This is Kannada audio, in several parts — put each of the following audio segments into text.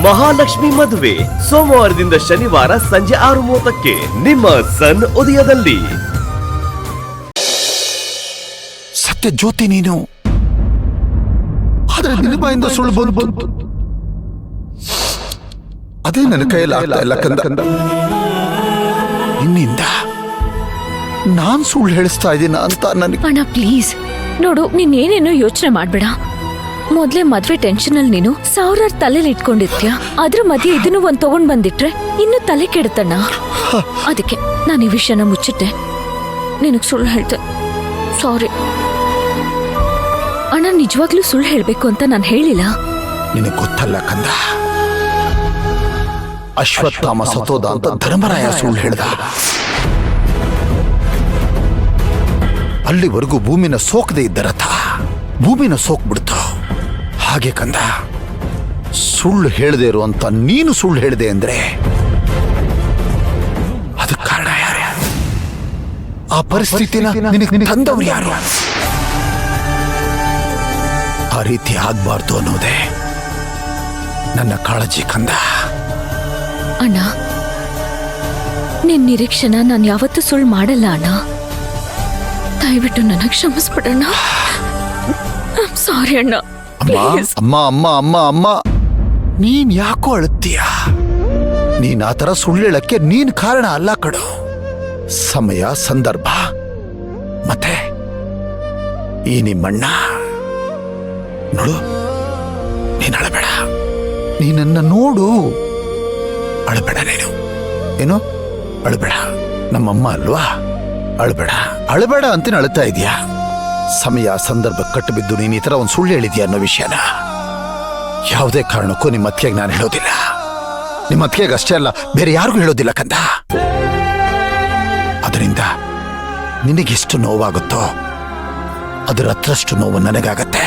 ಮಹಾಲಕ್ಷ್ಮಿ ಮದುವೆ ಸೋಮವಾರದಿಂದ ಶನಿವಾರ ಸಂಜೆ 6:30ಕ್ಕೆ ನಿಮ್ಮ ಸನ್ ಉದಯದಲ್ಲಿ. ಸತ್ಯ ಜ್ಯೋತಿ ನೀನು, ಆದ್ರೆ ನಿನ್ನ ಬಾಯಿಂದ ಸುಳ್ಳು ಬಂತು. ಅದೇ ನನ್ನ ಕೈಯಲ್ಲಿ ಆಗ್ತಾ ಇಲ್ಲ ಕಂದ. ನಿನ್ನಿಂದ ನಾನ್ ಸುಳ್ಳು ಹೇಳಿಸ್ತಾ ಇದ್ದೀನ ಅಂತ ನನಗೆ. ಅಣ್ಣ ಪ್ಲೀಸ್ ನೋಡು, ನೀನ್ ಏನೇನೋ ಯೋಚನೆ ಮಾಡ್ಬೇಡ. ಮೊದ್ಲೇ ಮದ್ವೆ ಟೆನ್ಷನ್ ಅಲ್ಲಿ ನೀನು ಸಾವಿರಾರು ತಲೆಲಿ ಇಟ್ಕೊಂಡಿರ್ತೀಯ. ಅದ್ರ ಮಧ್ಯೆ ಇದನ್ನು ಒಂದ್ ತಗೊಂಡ್ ಬಂದಿಟ್ರೆ ಇನ್ನು ತಲೆ ಕೆಡುತ್ತಣ್ಣ. ಅದಕ್ಕೆ ನಾನು ಈ ವಿಷಯನ ಮುಚ್ಚಿಟ್ಟೆ, ನಿನಗ್ ಸುಳ್ಳು ಹೇಳ್ತೆ. ಸಾರಿ ಅಣ್ಣ, ನಿಜವಾಗ್ಲೂ ಸುಳ್ಳು ಹೇಳ್ಬೇಕು ಅಂತ ನಾನು ಹೇಳಿಲ್ಲ. ನಿನಗೆ ಗೊತ್ತಲ್ಲ ಕಂದ, ಅಶ್ವತ್ಥಾಮ ಸತೋದ ಅಂತ ಧರ್ಮರಾಯ ಸುಳ್ಳು ಹೇಳ್ದ. ಅಲ್ಲಿವರೆಗೂ ಭೂಮಿನ ಸೋಕದೆ ಇದ್ದ ರಥ ಭೂಮಿನ ಸೋಕ್ಬಿಡ್ತು. ಹಾಗೆ ಕಂದ, ಸುಳ್ಳು ಹೇಳದೆ ಇರುವಂತ ನೀನು ಸುಳ್ಳು ಹೇಳಿದೆ ಅಂದ್ರೆ ಅದಕ್ಕೆ ಕಾರಣ ಯಾರು? ಆ ಪರಿಸ್ಥಿತಿನ ನಿನಗೆ ತಂದವ್ರು ಯಾರು? ಆ ರೀತಿ ಆಗ್ಬಾರ್ದು ಅನ್ನೋದೇ ನನ್ನ ಕಾಳಜಿ ಕಂದ. ಅಣ್ಣ, ನಿನ್ ನಿರೀಕ್ಷೆನ ನಾನು ಯಾವತ್ತೂ ಸುಳ್ಳು ಮಾಡಲ್ಲ ಅಣ್ಣ. ದಯವಿಟ್ಟು ನನಗೆ ಕ್ಷಮಿಸ್ಬಿಡಣ್ಣ. ಸಾರಿ ಅಣ್ಣ. ಅಮ್ಮ ಅಮ್ಮ ಅಮ್ಮ ಅಮ್ಮ ನೀನ್ ಯಾಕೋ ಅಳುತ್ತೀಯ? ನೀನ್ ಆ ತರ ಸುಳ್ಳು ಹೇಳಕ್ಕೆ ನೀನ್ ಕಾರಣ ಅಲ್ಲ ಕಡು. ಸಮಯ, ಸಂದರ್ಭ ಮತ್ತೆ ಈ ನಿಮ್ಮಣ್ಣ. ನೋಡು, ನೀನ್ ಅಳಬೇಡ. ನೀನನ್ನ ನೋಡು, ಅಳಬೇಡ. ನೀನು ಏನು ಅಳಬೇಡ, ನಮ್ಮಮ್ಮ ಅಲ್ವಾ? ಅಳಬೇಡ ಅಳಬೇಡ ಅಂತ ಅಳುತ್ತಾ ಇದೀಯಾ? ಸಮಯ ಸಂದರ್ಭ ಕಟ್ಟಬಿದ್ದು ನೀನ್ ಈ ತರ ಒಂದು ಸುಳ್ಳು ಹೇಳಿದ್ಯಾ ಅನ್ನೋ ವಿಷಯನ ಯಾವುದೇ ಕಾರಣಕ್ಕೂ ನಿಮ್ಮ ಅತ್ತಿಗೆಗೆ ನಾನು ಹೇಳೋದಿಲ್ಲ. ನಿಮ್ಮ ಅತ್ತಿಗೆಗೆ ಅಷ್ಟೇ ಅಲ್ಲ, ಬೇರೆ ಯಾರಿಗೂ ಹೇಳೋದಿಲ್ಲ ಕಂದ. ಅದರಿಂದ ನಿನಗೆಷ್ಟು ನೋವಾಗುತ್ತೋ ಅದರ ಹತ್ರಷ್ಟು ನೋವು ನನಗಾಗತ್ತೆ.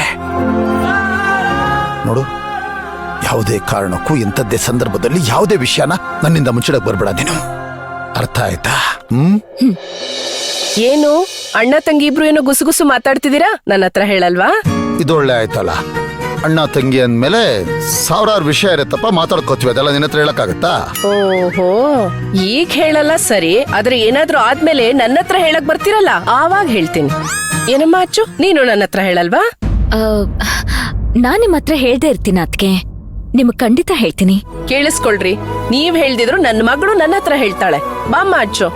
ನೋಡು, ಯಾವುದೇ ಕಾರಣಕ್ಕೂ ಇಂಥದ್ದೇ ಸಂದರ್ಭದಲ್ಲಿ ಯಾವುದೇ ವಿಷಯನ ನನ್ನಿಂದ ಮುಚ್ಚಡಕ್ ಬರ್ಬೇಡ ನೀನು. ಅರ್ಥ ಆಯ್ತಾ? ಏನು ಅಣ್ಣ ತಂಗಿ ಇಬ್ರು ಏನೋ ಗುಸುಗುಸು ಮಾತಾಡ್ತಿದ್ದೀರಾ? ನನ್ನ ಹತ್ರ ಹೇಳಲ್ವಾ? ಇದೊಳ್ಳೆ ಆಯ್ತಲ್ಲ. ಅಣ್ಣ ತಂಗಿ ಅಂದ್ಮೇಲೆ ಸಾವಿರಾರು ವಿಷಯ ಇರತ್ತಪ್ಪ, ಮಾತಾಡ್ಕೋತೀವಿ. ಅದೆಲ್ಲ ನಿನ್ನ ಹತ್ರ ಹೇಳಕ್ಕಾಗತ್ತಾ? ಓಹೋ, ಈಗ ಹೇಳಲ್ಲ ಸರಿ, ಆದ್ರೆ ಏನಾದ್ರೂ ಆದ್ಮೇಲೆ ನನ್ನ ಹತ್ರ ಹೇಳಕ್ ಬರ್ತಿರಲ್ಲ, ಆವಾಗ ಹೇಳ್ತೀನಿ. ಏನಮ್ಮ ಅಚ್ಚು, ನೀನು ನನ್ನ ಹತ್ರ ಹೇಳಲ್ವಾ? ನಾನ್ ನಿಮ್ಮ ಹತ್ರ ಹೇಳ್ದೆ ಇರ್ತೀನಿ ಅದ್ಕೆ. ನಿಮಗ್ ಖಂಡಿತ ಹೇಳ್ತೀನಿ. ಕೇಳಿಸ್ಕೊಳ್ರಿ, ನೀವ್ ಹೇಳ್ದಿದ್ರು ನನ್ನ ಮಗಳು ನನ್ನ ಹತ್ರ ಹೇಳ್ತಾಳೆ. ಬಾಮ್ಮ ಅಚ್ಚು.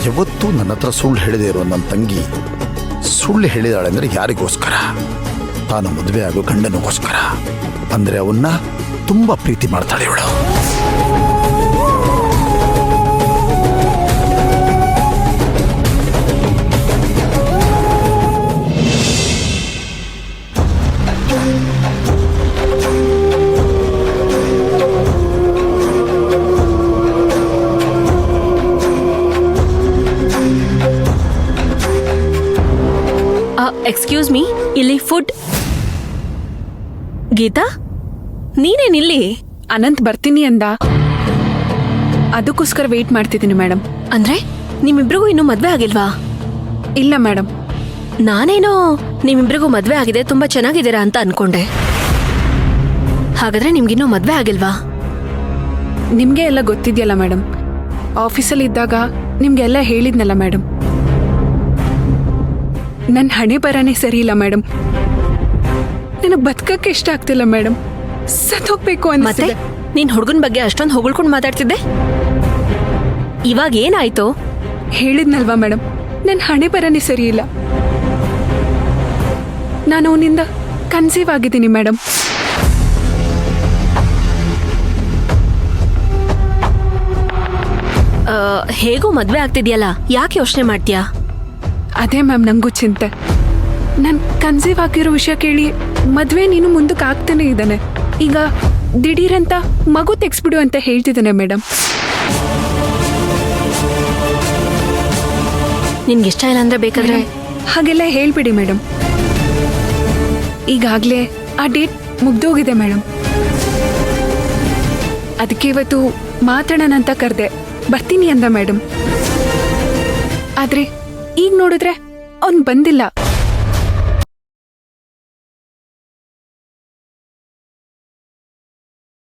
ಯಾವತ್ತೂ ನನ್ನ ಹತ್ರ ಸುಳ್ಳು ಹೇಳಿದೆ ಇರೋ ನನ್ನ ತಂಗಿ ಸುಳ್ಳು ಹೇಳಿದಾಳೆ ಅಂದ್ರೆ ಯಾರಿಗೋಸ್ಕರ? ತಾನು ಮದುವೆ ಆಗೋ ಗಂಡನಿಗೋಸ್ಕರ. ಅಂದ್ರೆ ಅವನ್ನ ತುಂಬಾ ಪ್ರೀತಿ ಮಾಡ್ತಾಳೆ ಇವಳು. ಎಕ್ಸ್ಕ್ಯೂಸ್ ಮೀ, ಇಲ್ಲಿ ಫುಡ್. ಗೀತಾ, ನೀನೇನಿಲ್ಲಿ? ಅನಂತ್ ಬರ್ತೀನಿ ಅಂದ, ಅದಕ್ಕೋಸ್ಕರ ವೇಟ್ ಮಾಡ್ತಿದ್ದೀನಿ ಮೇಡಮ್. ಅಂದ್ರೆ ನಿಮ್ಮಿಬ್ರಿಗೂ ಇನ್ನೂ ಮದ್ವೆ ಆಗಿಲ್ವಾ? ಇಲ್ಲ ಮೇಡಮ್. ನಾನೇನೋ ನಿಮ್ಮಿಬ್ರಿಗೂ ಮದ್ವೆ ಆಗಿದೆ, ತುಂಬಾ ಚೆನ್ನಾಗಿದ್ದೀರಾ ಅಂತ ಅನ್ಕೊಂಡೆ. ಹಾಗಾದ್ರೆ ನಿಮ್ಗಿನ್ನೂ ಮದ್ವೆ ಆಗಿಲ್ವಾ? ನಿಮ್ಗೆ ಎಲ್ಲ ಗೊತ್ತಿದ್ಯಲ್ಲ ಮೇಡಮ್. ಆಫೀಸಲ್ಲಿ ಇದ್ದಾಗ ನಿಮ್ಗೆಲ್ಲ ಹೇಳಿದ್ನಲ್ಲ ಮೇಡಮ್. ನನ್ನ ಹಣೆ ಬರನೇ ಸರಿ ಇಲ್ಲ ಮೇಡಮ್. ನನಗೆ ಬದುಕಕ್ಕೆ ಇಷ್ಟ ಆಗ್ತಿಲ್ಲ ಮೇಡಮ್. ಸತ್ತೋಗ್ಬೇಕು ಮತ್ತೆ ನೀನ್ ಹುಡುಗನ ಬಗ್ಗೆ ಅಷ್ಟೊಂದು ಹೊಗಳ್ಕೊಂಡು ಮಾತಾಡ್ತಿದ್ದೆ, ಇವಾಗ ಏನಾಯ್ತು? ಹೇಳಿದ್ನಲ್ವಾ ಮೇಡಮ್, ನನ್ನ ಹಣೆ ಬರನೇ ಸರಿ ಇಲ್ಲ. ನಾನು ಅವನಿಂದ ಕನ್ಸೀವ್ ಆಗಿದ್ದೀನಿ ಮೇಡಮ್. ಹೇಗೂ ಮದ್ವೆ ಆಗ್ತಿದ್ಯಲ್ಲ, ಯಾಕೆ ಯೋಚನೆ ಮಾಡ್ತೀಯಾ? ಅದೇ ಮ್ಯಾಮ್, ನಂಗೂ ಚಿಂತೆ. ನಾನು ಕನ್ಸೀವ್ ಆಗಿರೋ ವಿಷಯ ಕೇಳಿ ಮದುವೆ ನೀನು ಮುಂದಕ್ಕೆ ಆಗ್ತಾನೆ ಇದ್ದಾನೆ. ಈಗ ದಿಢೀರಂತ ಮಗು ತೆಗ್ಸ್ಬಿಡು ಅಂತ ಹೇಳ್ತಿದ್ದಾನೆ ಮೇಡಮ್. ನಿನ್ಗೆ ಇಷ್ಟ ಇಲ್ಲ ಅಂದ್ರೆ ಬೇಕಾದ್ರೆ ಹಾಗೆಲ್ಲ ಹೇಳ್ಬಿಡಿ ಮೇಡಮ್. ಈಗಾಗಲೇ ಆ ಡೇಟ್ ಮುಗ್ದೋಗಿದೆ ಮೇಡಮ್. ಅದಕ್ಕೆ ಇವತ್ತು ಮಾತಾಡೋಣ ಅಂತ ಕರೆದೆ. ಬರ್ತೀನಿ ಅಂದ ಮೇಡಮ್. ಆದ್ರೆ ಈಗ ನೋಡಿದ್ರೆ ಅವ್ನ್ ಬಂದಿಲ್ಲ.